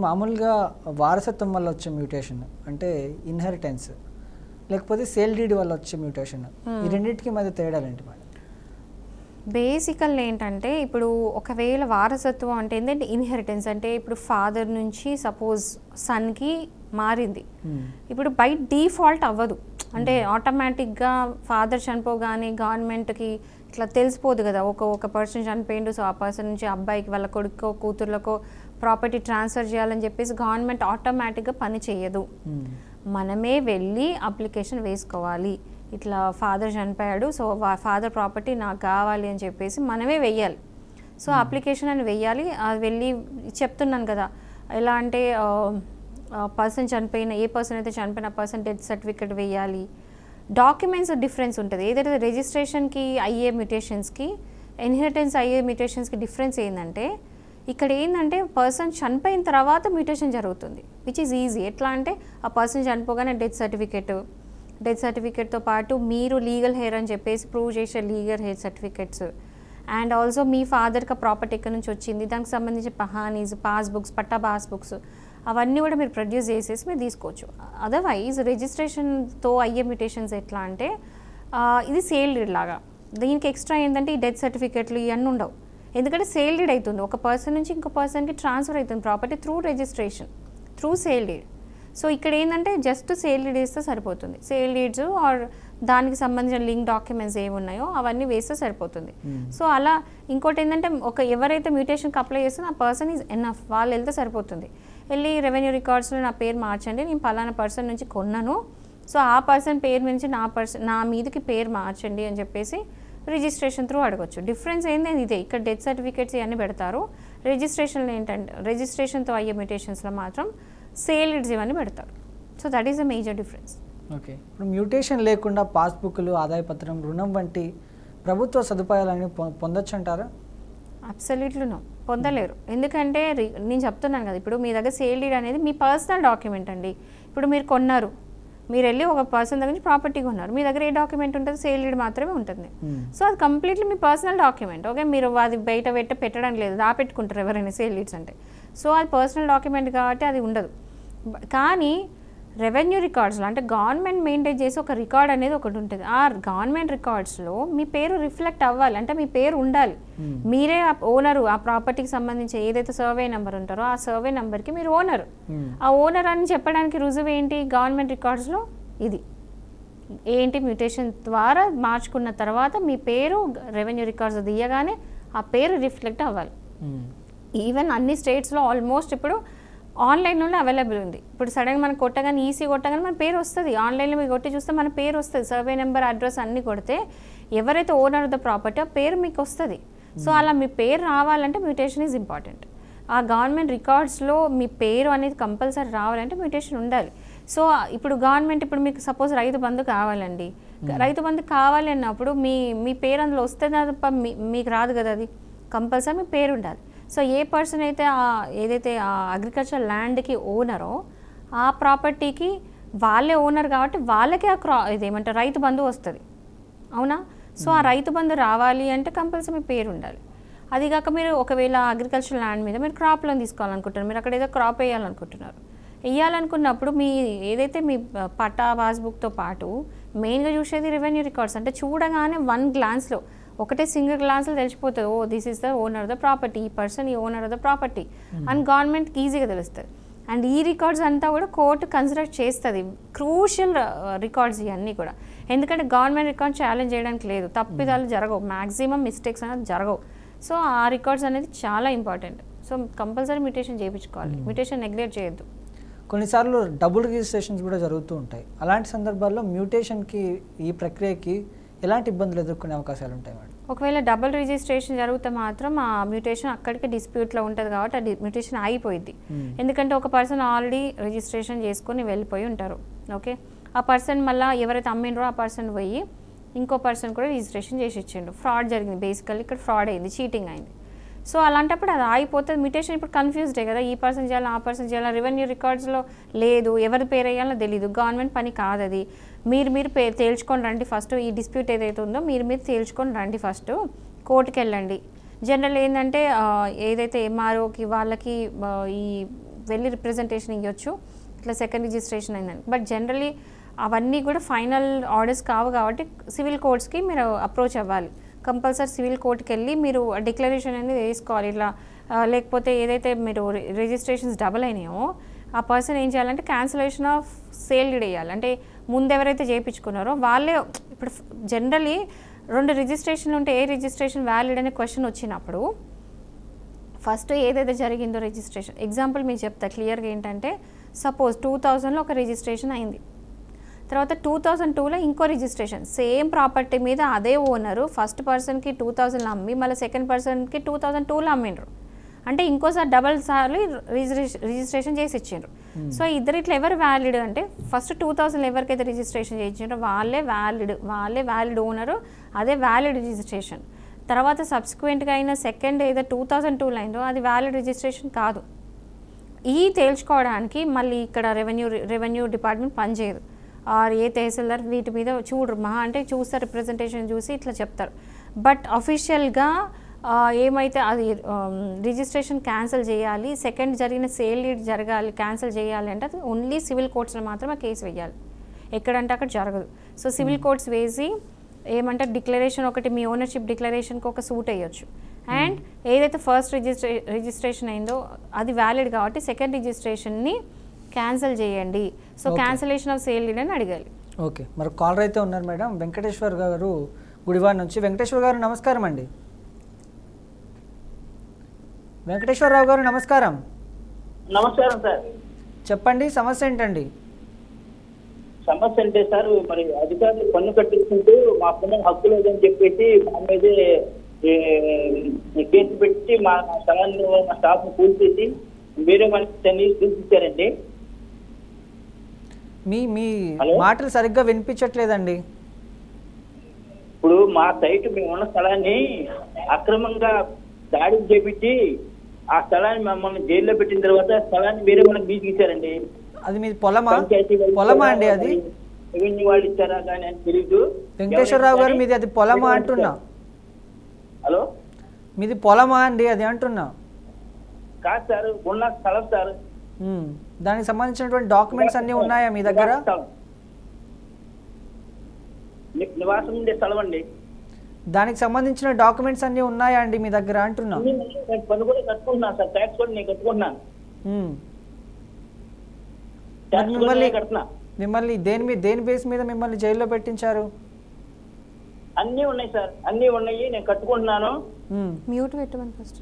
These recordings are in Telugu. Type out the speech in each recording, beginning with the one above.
మామూలుగా వారసత్వం వల్ల వచ్చే మ్యూటేషన్ అంటే ఇన్హెరిటెన్స్ లేకపోతే సేల్ డీడ్ వల్ల వచ్చే మ్యూటేషన్, ఈ రెండింటికి మధ్య తేడాలు ఏంటి మేడం? బేసికల్ ఏంటంటే ఇప్పుడు ఒకవేళ వారసత్వం అంటే ఏంటంటే ఇన్హెరిటెన్స్ అంటే ఇప్పుడు ఫాదర్ నుంచి సపోజ్ సన్కి మారింది, ఇప్పుడు బై డిఫాల్ట్ అవ్వదు. అంటే ఆటోమేటిక్గా ఫాదర్ చనిపోగానే గవర్నమెంట్కి ఇట్లా తెలిసిపోదు కదా, ఒక పర్సన్ చనిపోయిండు, సో ఆ పర్సన్ నుంచి అబ్బాయికి వాళ్ళ కొడుకో కూతుర్లకో ప్రాపర్టీ ట్రాన్స్ఫర్ చేయాలని చెప్పేసి గవర్నమెంట్ ఆటోమేటిక్గా పని చేయదు. మనమే వెళ్ళి అప్లికేషన్ వేసుకోవాలి, ఇట్లా ఫాదర్ చనిపోయాడు సో ఫాదర్ ప్రాపర్టీ నాకు కావాలి అని చెప్పేసి మనమే వెయ్యాలి. సో అప్లికేషన్ అని వెయ్యాలి. అది వెళ్ళి చెప్తున్నాను కదా ఎలా అంటే పర్సన్ చనిపోయిన ఏ పర్సన్ అయితే చనిపోయిన పర్సన్ డెత్ సర్టిఫికేట్ వేయాలి. డాక్యుమెంట్స్ డిఫరెన్స్ ఉంటుంది. ఏదైతే రిజిస్ట్రేషన్కి అయ్యే మ్యూటేషన్స్కి ఇన్హెరిటెన్స్ అయ్యే మ్యూటేషన్స్కి డిఫరెన్స్ ఏంటంటే ఇక్కడ ఏంటంటే పర్సన్ చనిపోయిన తర్వాత మ్యూటేషన్ జరుగుతుంది, విచ్ ఈజ్ ఈజీ. ఎట్లా అంటే ఆ పర్సన్ చనిపోగానే డెత్ సర్టిఫికేట్తో పాటు మీరు లీగల్ హెయిర్ అని చెప్పేసి ప్రూవ్ చేసే legal heir certificates and also మీ ఫాదర్కి ప్రాపర్టీ ఎక్కడి నుంచి వచ్చింది దానికి సంబంధించి పహానీస్, పాస్బుక్స్, పట్టా పాస్బుక్స్ అవన్నీ కూడా మీరు ప్రొడ్యూస్ చేసేసి మీరు తీసుకోవచ్చు. అదర్వైజ్ రిజిస్ట్రేషన్తో అయ్యే మ్యూటేషన్స్ ఎట్లా అంటే ఇది సేల్ డీడ్ లాగా. దీనికి ఎక్స్ట్రా ఏంటంటే ఈ డెత్ సర్టిఫికేట్లు ఇవన్నీ ఉండవు. ఎందుకంటే సేల్ డీడ్ అవుతుంది, ఒక పర్సన్ నుంచి ఇంకో పర్సన్కి ట్రాన్స్ఫర్ అవుతుంది property through registration, through sale deed. So ఇక్కడ ఏంటంటే జస్ట్ సేల్ డీడ్ వేస్తే సరిపోతుంది. సేల్ డీడ్స్ ఆర్ దానికి సంబంధించిన లింక్ డాక్యుమెంట్స్ ఏమి ఉన్నాయో అవన్నీ వేస్తే సరిపోతుంది. సో అలా ఇంకోటి ఏంటంటే ఎవరైతే మ్యూటేషన్కి అప్లై చేస్తుందో ఆ పర్సన్ ఈజ్ ఎనఫ్, వాళ్ళు వెళ్తే సరిపోతుంది. వెళ్ళి రెవెన్యూ రికార్డ్స్లో నా పేరు మార్చండి, నేను పలానా పర్సన్ నుంచి కొన్నాను, సో ఆ పర్సన్ పేరు నుంచి నా మీదకి పేరు మార్చండి అని చెప్పేసి రిజిస్ట్రేషన్ త్రూ అడగచ్చు. డిఫరెన్స్ ఏంటంటే ఇదే, ఇక్కడ డెత్ సర్టిఫికేట్స్ ఇవన్నీ పెడతారు, రిజిస్ట్రేషన్లో ఏంటంటే రిజిస్ట్రేషన్తో అయ్యే మ్యూటేషన్స్లో మాత్రం సేల్ డీడ్స్ ఇవన్నీ పెడతారు. So that is the major difference. Okay, ఇప్పుడు మ్యూటేషన్ లేకుండా పాస్బుక్లు, ఆదాయ పత్రం, రుణం వంటి ప్రభుత్వ సదుపాయాలని పొందొచ్చు అంటారా? అబ్సల్యూట్లీ నో, పొందలేరు. ఎందుకంటే నేను చెప్తున్నాను కదా, ఇప్పుడు మీ దగ్గర సేల్ డీడ్ అనేది మీ పర్సనల్ డాక్యుమెంట్ అండి. ఇప్పుడు మీరు కొన్నారు, మీరు వెళ్ళి ఒక పర్సన్ దగ్గర నుంచి ప్రాపర్టీ కొన్నారు, మీ దగ్గర ఏ డాక్యుమెంట్ ఉంటుంది? సేల్ డీడ్ మాత్రమే ఉంటుంది. సో అది కంప్లీట్లీ మీ పర్సనల్ డాక్యుమెంట్. ఓకే, మీరు అది బయట పెట్టడం లేదు, దాపెట్టుకుంటారు ఎవరైనా సేల్ డీడ్స్ అంటే. సో అది పర్సనల్ డాక్యుమెంట్ కాబట్టి అది ఉండదు. కానీ రెవెన్యూ రికార్డ్స్లో అంటే గవర్నమెంట్ మెయింటైన్ చేసి ఒక రికార్డ్ అనేది ఒకటి ఉంటుంది. ఆ గవర్నమెంట్ రికార్డ్స్లో మీ పేరు రిఫ్లెక్ట్ అవ్వాలి, అంటే మీ పేరు ఉండాలి. మీరే ఓనరు, ఆ ప్రాపర్టీకి సంబంధించి ఏదైతే సర్వే నెంబర్ ఉంటారో ఆ సర్వే నెంబర్కి మీరు ఓనరు. ఆ ఓనర్ అని చెప్పడానికి రుజువు ఏంటి? గవర్నమెంట్ రికార్డ్స్లో ఇది ఏంటి, మ్యూటేషన్ ద్వారా మార్చుకున్న తర్వాత మీ పేరు రెవెన్యూ రికార్డ్స్ దియగానే ఆ పేరు రిఫ్లెక్ట్ అవ్వాలి. ఈవెన్ అన్ని స్టేట్స్లో ఆల్మోస్ట్ ఇప్పుడు ఆన్లైన్లో అవైలబుల్ ఉంది. ఇప్పుడు సడన్గా మనం కొట్టగానే ఈసీ కొట్టగానే మన పేరు వస్తుంది, ఆన్లైన్లో మీరు కొట్టి చూస్తే మన పేరు వస్తుంది, సర్వే నెంబర్, అడ్రస్ అన్నీ కొడితే ఎవరైతే ఓనర్ ఆఫ్ ద ప్రాపర్టీ ఆ పేరు మీకు వస్తుంది. సో అలా మీ పేరు రావాలంటే మ్యూటేషన్ ఈజ్ ఇంపార్టెంట్. ఆ గవర్నమెంట్ రికార్డ్స్లో మీ పేరు అనేది కంపల్సరీ రావాలంటే మ్యూటేషన్ ఉండాలి. సో ఇప్పుడు గవర్నమెంట్ ఇప్పుడు మీకు సపోజ్ రైతు బంధు కావాలండి, రైతు బంధు కావాలి అన్నప్పుడు మీ పేరు అందులో వస్తే తప్ప మీకు రాదు కదా, అది కంపల్సరీ మీ పేరు ఉండాలి. సో ఏ పర్సన్ అయితే ఏదైతే ఆ అగ్రికల్చర్ ల్యాండ్కి ఓనరో ఆ ప్రాపర్టీకి వాళ్ళే ఓనర్ కాబట్టి వాళ్ళకే ఇదేమంటారు రైతు బంధు వస్తుంది, అవునా? సో ఆ రైతు బంధు రావాలి అంటే కంపల్సరీ మీ పేరు ఉండాలి. అది కాక మీరు ఒకవేళ అగ్రికల్చర్ ల్యాండ్ మీద మీరు క్రాప్ లోన్ తీసుకోవాలనుకుంటున్నారు, మీరు అక్కడ ఏదో క్రాప్ వేయాలనుకున్నప్పుడు మీ ఏదైతే మీ పట్టా పాస్బుక్తో పాటు మెయిన్గా చూసేది రెవెన్యూ రికార్డ్స్. అంటే చూడగానే వన్ గ్లాన్స్లో ఒకటే సింగిల్ గ్లాన్స్లో తెలిసిపోతుంది, oh this is the owner of the property, ఈ పర్సన్ ఈ ఓనర్ ఆఫ్ ద ప్రాపర్టీ అని గవర్నమెంట్కి ఈజీగా తెలుస్తుంది. అండ్ ఈ రికార్డ్స్ అంతా కూడా కోర్టు కన్సిడర్ చేస్తుంది, క్రూషియల్ రికార్డ్స్ ఇవన్నీ కూడా. ఎందుకంటే గవర్నమెంట్ రికార్డ్ ఛాలెంజ్ చేయడానికి లేదు, తప్పిదాలు జరగవు, మ్యాక్సిమం మిస్టేక్స్ అనేది జరగవు. సో ఆ రికార్డ్స్ అనేది చాలా ఇంపార్టెంట్. సో కంపల్సరీ మ్యూటేషన్ చేయించుకోవాలి, మ్యూటేషన్ నెగ్లెక్ట్ చేయొద్దు. కొన్నిసార్లు డబుల్ రిజిస్ట్రేషన్స్ కూడా జరుగుతూ ఉంటాయి. అలాంటి సందర్భాల్లో మ్యూటేషన్కి ఈ ప్రక్రియకి ఎలాంటి ఇబ్బందులు ఎదుర్కొనే అవకాశాలు ఉంటాయి మేడం? ఒకవేళ డబుల్ రిజిస్ట్రేషన్ జరిగితే మాత్రం ఆ మ్యూటేషన్ అక్కడికి డిస్ప్యూట్లో ఉంటుంది కాబట్టి ఆ మ్యూటేషన్ అయిపోయింది. ఎందుకంటే ఒక పర్సన్ ఆల్రెడీ రిజిస్ట్రేషన్ చేసుకొని వెళ్ళిపోయి ఉంటారు. ఓకే, ఆ పర్సన్ మళ్ళీ ఎవరైతే అమ్మిండ్రో ఆ పర్సన్ పోయి ఇంకో పర్సన్ కూడా రిజిస్ట్రేషన్ చేసి ఇచ్చిండు, ఫ్రాడ్ జరిగింది, బేసికల్లీ ఇక్కడ ఫ్రాడ్ అయింది, చీటింగ్ అయింది. సో అలాంటప్పుడు అది ఆగిపోతుంది. మ్యూటేషన్ ఇప్పుడు కన్ఫ్యూజ్డే కదా, ఈ పర్సన్ చేయాలి ఆ పర్సన్ చేయాలి, రెవెన్యూ రికార్డ్స్లో లేదు, ఎవరి పేరు వేయాలో తెలీదు, గవర్నమెంట్ పని కాదు అది. మీరు తేల్చుకొని రండి ఫస్ట్, ఈ డిస్ప్యూట్ ఏదైతే ఉందో మీరు తేల్చుకొని రండి ఫస్ట్, కోర్టుకి వెళ్ళండి. జనరల్ ఏంటంటే ఏదైతే ఎంఆర్ఓకి వాళ్ళకి ఈ వెళ్ళి రిప్రజెంటేషన్ ఇవ్వచ్చు, ఇట్లా సెకండ్ రిజిస్ట్రేషన్ అయిందని. బట్ జనరలీ అవన్నీ కూడా ఫైనల్ ఆర్డర్స్ కావు కాబట్టి సివిల్ కోర్ట్స్కి మీరు అప్రోచ్ అవ్వాలి. కంపల్సరీ సివిల్ కోర్ట్కి వెళ్ళి మీరు డిక్లరేషన్ అనేది వేసుకోవాలి. ఇట్లా లేకపోతే ఏదైతే మీరు రిజిస్ట్రేషన్స్ డబుల్ అయినాయో ఆ పర్సన్ ఏం చేయాలంటే క్యాన్సిలేషన్ ఆఫ్ సేల్ డీడ్ వేయాలి. అంటే ముందు ఎవరైతే చేయించుకున్నారో వాళ్ళే, ఇప్పుడు జనరలీ 2 రిజిస్ట్రేషన్లు ఉంటే ఏ రిజిస్ట్రేషన్ వ్యాలిడ్ అనే క్వశ్చన్ వచ్చినప్పుడు ఫస్ట్ ఏదైతే జరిగిందో రిజిస్ట్రేషన్, ఎగ్జాంపుల్ మీకు చెప్తా క్లియర్గా ఏంటంటే, సపోజ్ 2000లో ఒక రిజిస్ట్రేషన్ అయింది, తర్వాత 2002లో ఇంకో రిజిస్ట్రేషన్ సేమ్ ప్రాపర్టీ మీద అదే ఓనరు ఫస్ట్ పర్సన్కి 2000 అమ్మి మళ్ళీ సెకండ్ పర్సన్కి 2002లో అమ్మిండ్రు, అంటే ఇంకోసారి డబల్ సార్లు రిజిస్ట్రేషన్ చేసి ఇచ్చిండ్రు. సో ఇద్దరు ఇట్లా ఎవరు వ్యాలిడ్ అంటే, ఫస్ట్ 2000 ఎవరికైతే రిజిస్ట్రేషన్ చేయించారో వాళ్ళే వ్యాలిడ్ ఓనరు, అదే వ్యాలిడ్ రిజిస్ట్రేషన్. తర్వాత సబ్సిక్వెంట్గా అయిన సెకండ్ ఏదో 2002లో అయిందో అది వ్యాలిడ్ రిజిస్ట్రేషన్ కాదు. ఈ తేల్చుకోవడానికి మళ్ళీ ఇక్కడ రెవెన్యూ డిపార్ట్మెంట్ పనిచేయదు, ఆర్ ఏ తహసీల్దార్ వీటి మీద చూడరు, మహా అంటే చూస్తారు రిప్రజెంటేషన్ చూసి ఇట్లా చెప్తారు. బట్ అఫీషియల్గా ఏమైతే అది రిజిస్ట్రేషన్ క్యాన్సిల్ చేయాలి, సెకండ్ జరిగిన సేల్ డీడ్ జరగాలి, క్యాన్సిల్ చేయాలి అంటే అది ఓన్లీ సివిల్ కోర్ట్స్లో మాత్రమే కేసు వేయాలి, ఎక్కడంటే అక్కడ జరగదు. సో సివిల్ కోర్ట్స్ వేసి ఏమంటే డిక్లరేషన్ ఒకటి, మీ ఓనర్షిప్ డిక్లరేషన్కి ఒక సూట్ వేయొచ్చు. అండ్ ఏదైతే ఫస్ట్ రిజిస్ట్రేషన్ అయిందో అది వ్యాలిడ్ కాబట్టి సెకండ్ రిజిస్ట్రేషన్ని క్యాన్సిల్ చేయండి. So cancellation of sale deed అని అడగాలి. ఓకే, మరి కాలర్ అయితే ఉన్నారు మేడం, వెంకటేశ్వర్ గారు గుడివాడ నుంచి. వెంకటేశ్వర్ గారు నమస్కారం అండి. వెంకటేశ్వరరావు గారు నమస్కారం. నమస్కారం సార్. చెప్పండి, సమస్య ఏంటండి? సమస్య అంటే సార్, మరి అధికారులు పన్ను కట్టించుకుంటూ మా పన్ను హక్కు లేదని చెప్పేసి మా మీదే కేసు పెట్టి మా స్థలాన్ని మా స్టాఫ్ ను కూల్చేసి వేరే మనిషి చూపించారండి. మీ మాటలు సరిగ్గా వినిపించట్లేదండి. ఇప్పుడు మా సైట్ మేము ఉన్న స్థలాన్ని అక్రమంగా దాడి చేపించి ఆ స్థలాన్ని మమ్మల్ని జైల్లో పెట్టిన తర్వాత స్థలాన్ని వేరే వాళ్ళకి బీజించారండి. అది మీ పొలమా అండి? అది రెవెన్యూ వాళ్ళు ఇచ్చారా కానీ అని తెలియదు. వెంకటేశ్వరరావు గారు మీది అది పొలమా అంటున్నా? హలో, మీది పొలమా అండి అది అంటున్నా? కాదు సార్, ఉన్న స్థలం సార్. దానికి సంబంధించినటువంటి డాక్యుమెంట్స్ అన్ని ఉన్నాయా మీ దగ్గర? నివాసం ఉండే స్థలం అండి. దానికి సంబంధించిన డాక్యుమెంట్స్ అన్ని ఉన్నాయా అండి మీ దగ్గర అంటున్నా? పన్ను కూడా కట్టుకుంటున్నాను సార్, ట్యాక్స్ కూడా నేను కట్టుకుంటున్నాను. మిమ్మల్ని దేని బేస్ మీద మిమ్మల్ని జైల్లో పెట్టించారు? అన్నీ ఉన్నాయి సార్, అన్నీ ఉన్నాయి, నేను కట్టుకుంటున్నాను. మ్యూట్ పెట్టమని ఫస్ట్.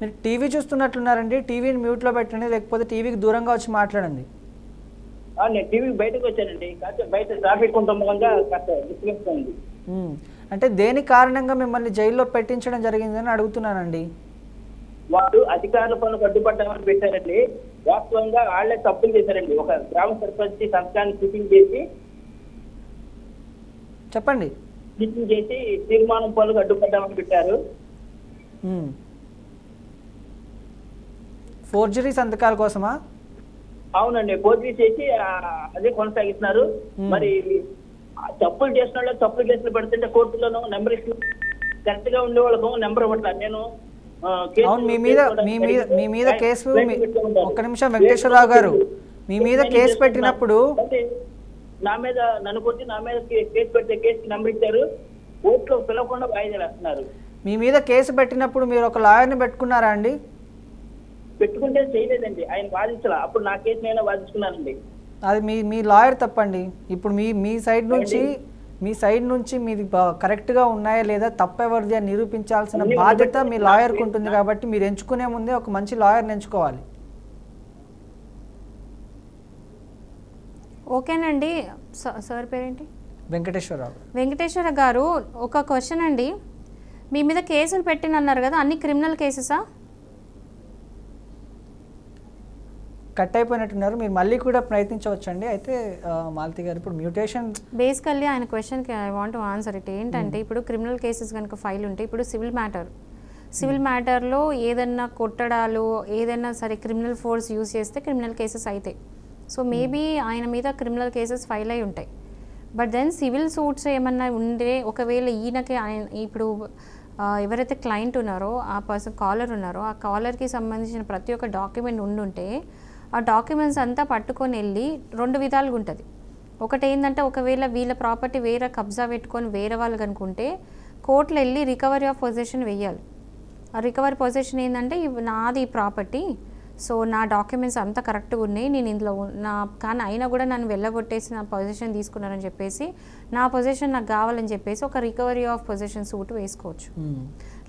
మీరు టీవీ చూస్తున్నట్లున్నారండి, టీవీని మ్యూట్లో పెట్టండి, లేకపోతే టీవీకి దూరంగా వచ్చి మాట్లాడండి. నేను టీవీ బయటకు వచ్చానండి, కాకపోతే బయట ట్రాఫిక్ ఉండటం మూలంగా కాస్త డిస్టర్బెన్స్ ఉంది. అంటే దేని కారణంగా మిమ్మల్ని జైల్లో పెట్టించడం జరిగిందని అడుగుతున్నానండి. వాళ్ళు అధికారుల పనులకు అడ్డుపడ్డామని పెట్టారండి. వాస్తవంగా వాళ్లే తప్పులు చేశారండి. ఒక గ్రామ సర్పంచ్ సంతకాన్ని షూటింగ్ చేసి చెప్పండి తీర్మానం పనులకు అడ్డుపడ్డామని పెట్టారు. ఫోర్జరీ సంతకాల కోసమా? అవునండి, ఫోర్జరీ చేసి అదే కొనసాగిస్తున్నారు. మరి తప్పులు చేసిన వాళ్ళు తప్పులు కేసులు పెడుతుంటే కోర్టులోనూ నెంబర్ ఇస్తూ కరెక్ట్ గా ఉండే వాళ్ళకు నెంబర్ ఇవ్వట్లేదు. నేను మీ మీద కేసు, ఒక్క నిమిషం వెంకటేశ్వరరావు గారు, మీ మీద కేసు పెట్టినప్పుడు నా మీద నన్ను కొట్టి నా మీద కేసు పెడితే కేసుకి నెంబర్ ఇచ్చారు, కోర్టులో పిలవకుండా వాయిదాలు వేస్తున్నారు. మీ మీద కేసు పెట్టినప్పుడు మీరు ఒక లాయర్ని పెట్టుకున్నారా అండి? పెట్టుకుంటే చేయలేదండి, ఆయన వాదించాల. అప్పుడు నా కేసు నేను వాదించుకున్నానండి. అది మీ లాయర్ తప్పండి. ఇప్పుడు మీ సైడ్ నుంచి మీది కరెక్ట్గా ఉన్నాయా లేదా తప్పెవరిది అని నిరూపించాల్సిన బాధ్యత మీ లాయర్కి ఉంటుంది. కాబట్టి మీరు ఎంచుకునే ముందే ఒక మంచి లాయర్ని ఎంచుకోవాలి. ఓకేనండి. సార్ పేరేంటి? వెంకటేశ్వరరావు. వెంకటేశ్వర గారు, ఒక క్వశ్చన్ అండి. మీ మీద కేసులు పెట్టినన్నారు కదా, అన్ని క్రిమినల్ కేసెసా? కట్ అయిపోయినట్టున్నారు, మీరు మళ్ళీ కూడా ప్రయత్నించవచ్చండి. అయితే మాలతి గారు, ఇప్పుడు మ్యూటేషన్ బేసికల్లీ ఆయన క్వశ్చన్కి I want to answer it. ఏంటంటే ఇప్పుడు క్రిమినల్ కేసెస్ కనుక ఫైల్ ఉంటే, ఇప్పుడు సివిల్ మ్యాటర్లో ఏదన్నా కొట్టడాలు ఏదైనా సరే క్రిమినల్ ఫోర్స్ యూజ్ చేస్తే క్రిమినల్ కేసెస్ అవుతాయి. సో మేబీ ఆయన మీద క్రిమినల్ కేసెస్ ఫైల్ అయి ఉంటాయి. బట్ దెన్ సివిల్ సూట్స్ ఏమన్నా ఉండే, ఒకవేళ ఈయనకి ఇప్పుడు ఎవరైతే క్లయింట్ ఉన్నారో ఆ పర్సన్ కాలర్ ఉన్నారో ఆ కాలర్కి సంబంధించిన ప్రతి ఒక్క డాక్యుమెంట్ ఉండుంటే ఆ డాక్యుమెంట్స్ అంతా పట్టుకొని వెళ్ళి 2 విధాలుగా ఉంటుంది. ఒకటి ఏంటంటే ఒకవేళ వీళ్ళ ప్రాపర్టీ వేరే కబ్జా పెట్టుకొని వేరే వాళ్ళకి అనుకుంటే కోర్టులో వెళ్ళి రికవరీ ఆఫ్ పొజిషన్ వేయాలి. ఆ రికవరీ పొజిషన్ ఏంటంటే నాది ప్రాపర్టీ, సో నా డాక్యుమెంట్స్ అంతా కరెక్ట్గా ఉన్నాయి, నేను ఇందులో కానీ అయినా కూడా నన్ను వెళ్ళగొట్టేసి నా పొజిషన్ తీసుకున్నారని చెప్పేసి నా పొజిషన్ నాకు కావాలని చెప్పేసి ఒక రికవరీ ఆఫ్ పొజిషన్ సూట్ వేసుకోవచ్చు.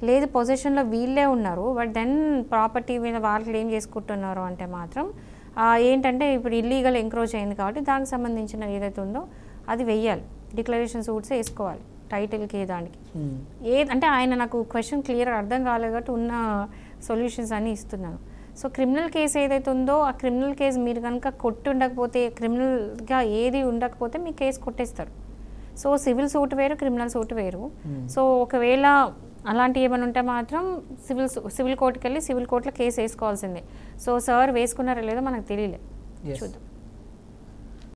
లేదు పొజిషన్లో వీళ్ళే ఉన్నారు బట్ దెన్ ప్రాపర్టీ మీద వాళ్ళు క్లెయిమ్ చేసుకుంటున్నారు అంటే మాత్రం ఏంటంటే ఇప్పుడు ఇల్లీగల్ ఎంక్రోచ్ అయింది కాబట్టి దానికి సంబంధించిన ఏదైతే ఉందో అది వెయ్యాలి, డిక్లరేషన్ సూట్స్ వేసుకోవాలి టైటిల్కి దానికి. అంటే ఆయన నాకు క్వశ్చన్ క్లియర్గా అర్థం కాలేదు కాబట్టి ఉన్న సొల్యూషన్స్ అన్నీ ఇస్తున్నాను. సో క్రిమినల్ కేసు ఏదైతే ఉందో ఆ క్రిమినల్ కేసు మీరు కనుక కొట్టి ఉండకపోతే, క్రిమినల్గా ఏది ఉండకపోతే మీ కేసు కొట్టేస్తారు. సో సివిల్ సూట్ వేరు, క్రిమినల్ సూట్ వేరు. సో ఒకవేళ అలాంటివి ఏమైనా ఉంటే మాత్రం సివిల్ కోర్టుకి వెళ్ళి సివిల్ కోర్టులో కేసు వేసుకోవాల్సిందే. సో సార్ వేసుకున్నారో లేదో మనకు తెలియలేదు, చూద్దాం.